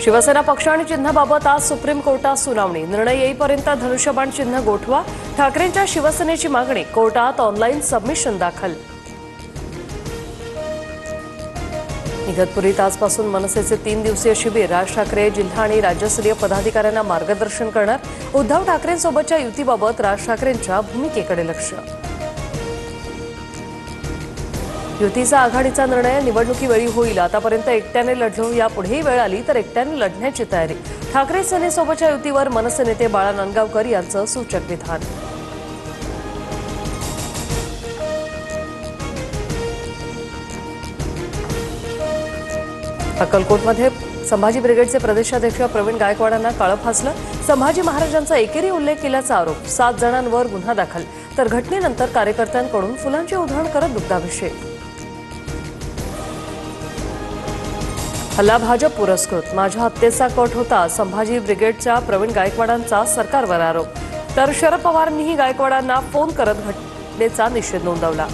शिवसेना पक्ष आणि चिन्हाबाबत आज सुप्रीम कोर्टात सुनावणी। निर्णय येईपर्यंत धनुष्यबाण चिन्ह गोठवा। ठाकरेंच्या शिवसेनेची मागणी। कोर्टात ऑनलाईन सबमिशन दाखल। इगतपुरीत आजपासून मनसेचे 3 दिवसीय शिबिर। राज ठाकरे जिल्हा आणि राज्यस्तरीय पदाधिकाऱ्यांना मार्गदर्शन करणार। उद्धव ठाकरेंसोबतच्या युतीबाबत राज ठाकरेंच्या भूमिकेकडे लक्ष। युतीचा आघाडीचा निर्णय निवडणुकीवेळी होईल। आतापर्यंत एकट्याने लढलो, यापुढेही वेळ आली तर एकट्याने लढण्याची तयारी। ठाकरे सेनेसोबतच्या युतीवर मनसे नेते बाळा नांदगावकर यांचं सूचक विधान। अक्कलकोटमध्ये संभाजी ब्रिगेडचे प्रदेशाध्यक्ष प्रवीण गायकवाडांना काळं फासलं। संभाजी महाराजांचा एकेरी उल्लेख केल्याचा आरोप। 7 जणांवर गुन्हा दाखल। तर घटनेनंतर कार्यकर्त्यांकडून फुलांची उधळण करत दुग्धाभिषेक। हल्ला भाजप पुरस्कृत। माझ्या हत्येचा कट होता। संभाजी ब्रिगेडच्या प्रवीण गायकवाडांचा सरकारवर आरोप। तर शरद पवारांनीही गायकवाडांना फोन करत घटनेचा निषेध नोंदवला।